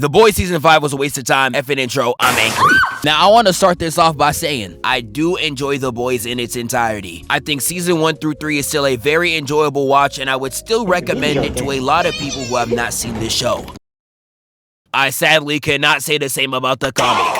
The Boys Season 5 was a waste of time. Effing intro, I'm angry. Now, I want to start this off by saying, I do enjoy The Boys in its entirety. I think Season 1 through 3 is still a very enjoyable watch, and I would still recommend it to a lot of people who have not seen this show. I sadly cannot say the same about the comic.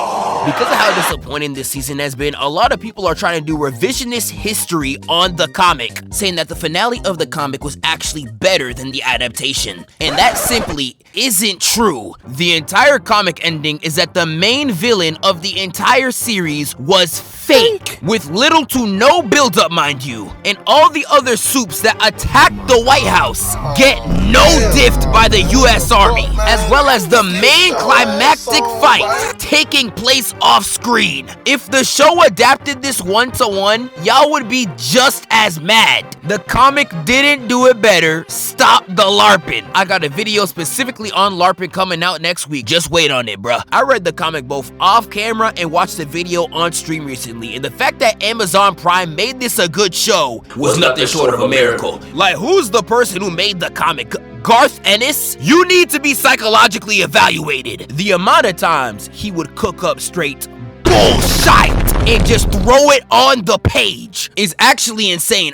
Because of how disappointing this season has been, a lot of people are trying to do revisionist history on the comic, saying that the finale of the comic was actually better than the adaptation. And that simply isn't true. The entire comic ending is that the main villain of the entire series was fake, with little to no build-up, mind you. And all the other soups that attacked the White House get no-diffed by the US Army, as well as the main climactic fight taking place off screen. If the show adapted this one-to-one, y'all would be just as mad. The comic didn't do it better. Stop the LARPing. I got a video specifically on LARPing coming out next week. Just wait on it, bruh. I read the comic both off camera and watched the video on stream recently, and the fact that Amazon Prime made this a good show was nothing short of a miracle. Like, who's the person who made the comic? Garth Ennis? You need to be psychologically evaluated. The amount of times he would cook up straight bullshit and just throw it on the page is actually insane.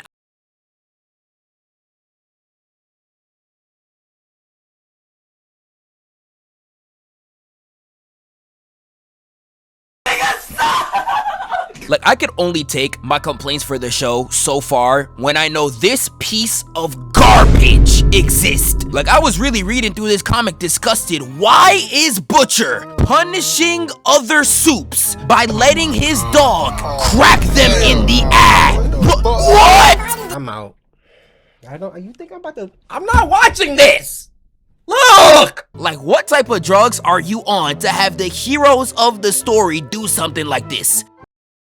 Like, I could only take my complaints for the show so far when I know this piece of garbage exists. Like, I was really reading through this comic disgusted. Why is Butcher punishing other soups by letting his dog crack them in the eye? What? I'm out. You think I'm not watching this! Look! Like, what type of drugs are you on to have the heroes of the story do something like this?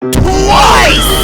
Twice!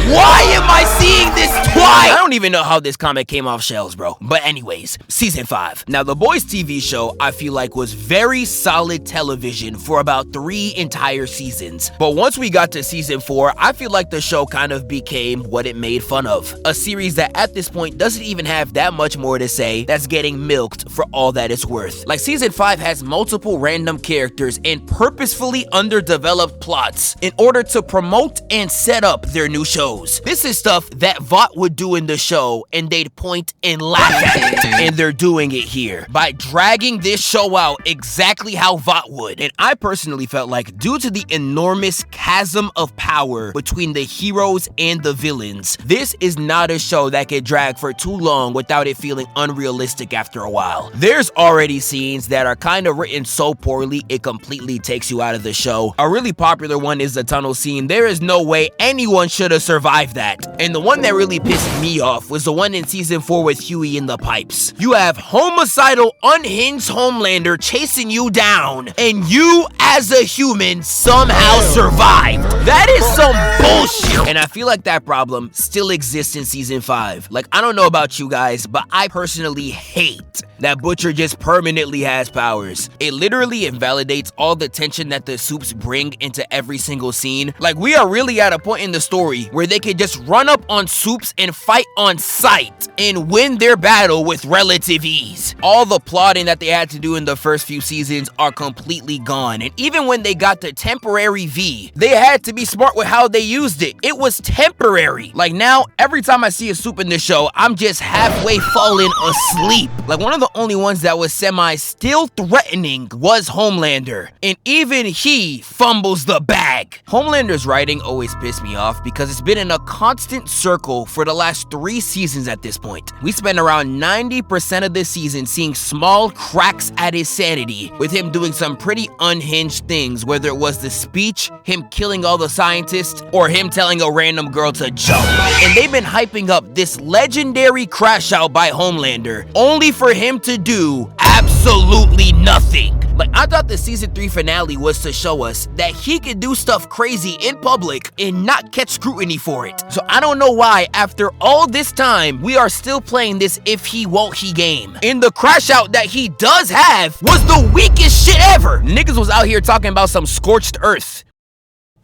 Why am I seeing this twice? I don't even know how this comic came off shelves, bro. But anyways, Season 5. Now, The Boys TV show, I feel like, was very solid television for about 3 entire seasons. But once we got to Season 4, I feel like the show kind of became what it made fun of. A series that at this point doesn't even have that much more to say, that's getting milked for all that it's worth. Like, Season 5 has multiple random characters and purposefully underdeveloped plots in order to promote and set up their new shows. This is stuff that Vought would do in the show and they'd point and laugh at it. And they're doing it here by dragging this show out exactly how Vought would. And I personally felt like, due to the enormous chasm of power between the heroes and the villains, this is not a show that could drag for too long without it feeling unrealistic after a while. There's already scenes that are kind of written so poorly it completely takes you out of the show. A really popular one is the tunnel scene. There is no way anyone should have survived that. And the one that really pissed me off was the one in Season 4 with Huey in the pipes. You have homicidal, unhinged Homelander chasing you down, and you, as a human, somehow survived. That is some bullshit. And I feel like that problem still exists in Season 5. Like, I don't know about you guys, but I personally hate that Butcher just permanently has powers. It literally invalidates all the tension that the soups bring into every single scene. Like, we are really at a point in the story where they could just run up on soups and fight on sight and win their battle with relative ease. All the plotting that they had to do in the first few seasons are completely gone. And even when they got the temporary V, they had to be smart with how they used it. It was temporary. Like, now, every time I see a soup in the show, I'm just halfway falling asleep. Like, one of the only ones that was still threatening was Homelander, and even he fumbles the bag. Homelander's writing always pissed me off because it's been in a constant circle for the last 3 seasons at this point. We spent around 90% of this season seeing small cracks at his sanity, with him doing some pretty unhinged things, whether it was the speech, him killing all the scientists, or him telling a random girl to jump. And they've been hyping up this legendary crash out by Homelander, only for him to do absolutely nothing. Like, I thought the Season 3 finale was to show us that he could do stuff crazy in public and not catch scrutiny for it. So I don't know why, after all this time, we are still playing this if he won't he game. And the crash out that he does have was the weakest shit ever. Niggas was out here talking about some scorched earth.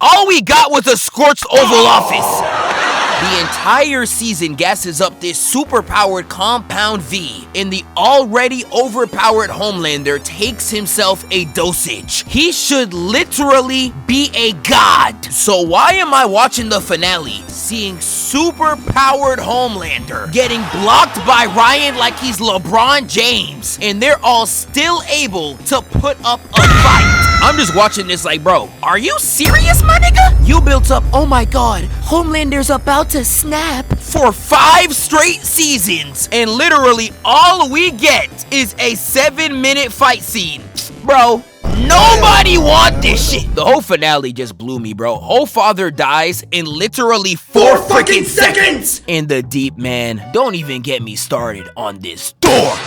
All we got was a scorched Oval Office. The entire season gasses up this super-powered Compound V, and the already overpowered Homelander takes himself a dosage. He should literally be a god. So why am I watching the finale, seeing super-powered Homelander getting blocked by Ryan like he's LeBron James, and they're all still able to put up a fight? I'm just watching this like, bro, are you serious, my nigga? You built up, oh my god, Homelander's about to snap, for 5 straight seasons, and literally all we get is a 7-minute fight scene. Bro, nobody want this shit. The whole finale just blew me, bro. Whole father dies in literally 4 freaking seconds. And the Deep, man, don't even get me started on this dork.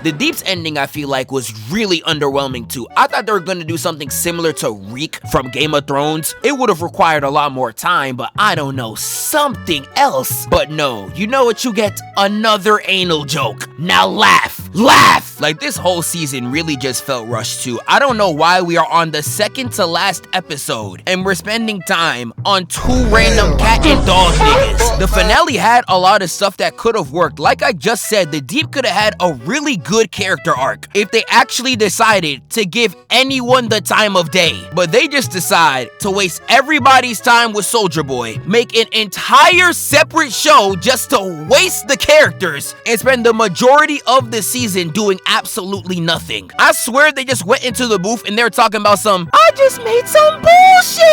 The Deep's ending, I feel like, was really underwhelming too. I thought they were gonna do something similar to Reek from Game of Thrones. It would have required a lot more time, but I don't know, something else. But no, you know what you get? Another anal joke. Now laugh, laugh! Like, this whole season really just felt rushed too. I don't know why we are on the second to last episode, and we're spending time on 2 random cat and dog niggas. The finale had a lot of stuff that could have worked. Like I just said, the Deep could have had a really good character arc if they actually decided to give anyone the time of day. But they just decide to waste everybody's time with Soulja Boy, make an entire separate show just to waste the characters, and spend the majority of the season doing absolutely nothing. I swear they just went into the booth and they were talking about some, I just made some bullshit!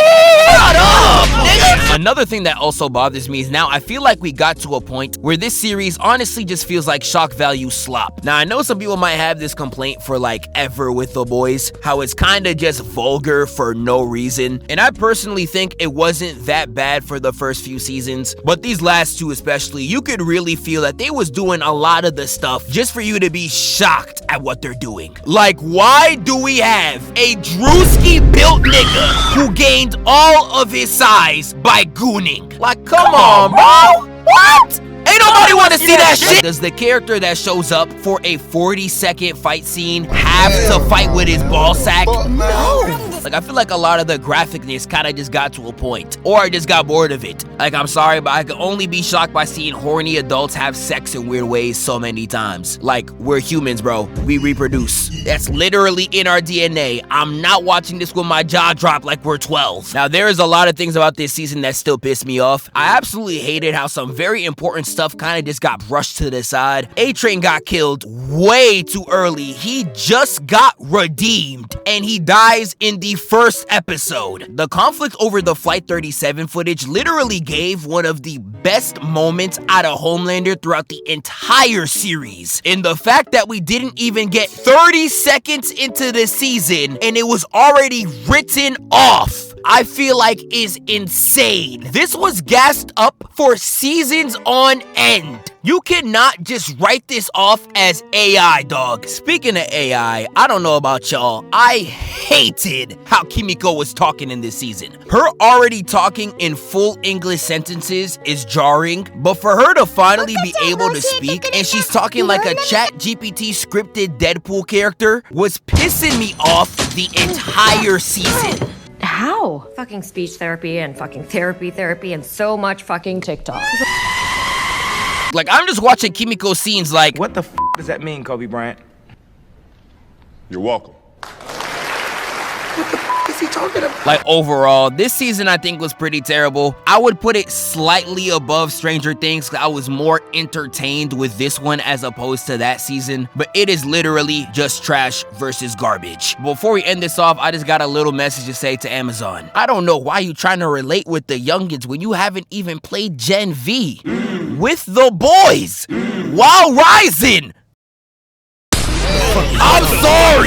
Shut up, nigga! Another thing that also bothers me is now I feel like we got to a point where this series honestly just feels like shock value slop. Now I know some people might have this complaint for like ever with The Boys, how it's kind of just vulgar for no reason, and I personally think it wasn't that bad for the first few seasons, but these last 2 especially, you could really feel that they was doing a lot of the stuff just for you to be shocked at what they're doing. Like, why do we have a Drewski built nigga who gained all of his size by gooning? Like, come on, bro! What? Ain't nobody want to see that shit! Does the character that shows up for a 40-second fight scene have to fight with his ball sack? No! Like, I feel like a lot of the graphicness kind of just got to a point, or I just got bored of it. Like, I'm sorry, but I could only be shocked by seeing horny adults have sex in weird ways so many times. Like, we're humans, bro. We reproduce. That's literally in our DNA. I'm not watching this with my jaw dropped like we're 12. Now, there is a lot of things about this season that still piss me off. I absolutely hated how some very important stuff kind of just got brushed to the side. A-Train got killed way too early. He just got redeemed, and he dies in the first episode. The conflict over the Flight 37 footage literally gave one of the best moments out of Homelander throughout the entire series. And the fact that we didn't even get 30 seconds into the season and it was already written off, I feel like is insane. This was gassed up for seasons on end. You cannot just write this off as AI, dog. Speaking of AI, I don't know about y'all, I hated how Kimiko was talking in this season. Her already talking in full English sentences is jarring, but for her to finally be able to speak and she's talking like a ChatGPT scripted Deadpool character was pissing me off the entire season. How? Fucking speech therapy and fucking therapy and so much fucking TikTok. Like, I'm just watching Kimiko scenes like, What the f does that mean, Kobe Bryant? You're welcome. What the f is he talking about? Like, overall, this season I think was pretty terrible. I would put it slightly above Stranger Things because I was more entertained with this one as opposed to that season, but it is literally just trash versus garbage. Before we end this off, I just got a little message to say to Amazon. I don't know why you trying to relate with the youngins when you haven't even played Gen V with The Boys while rising. I'm sorry.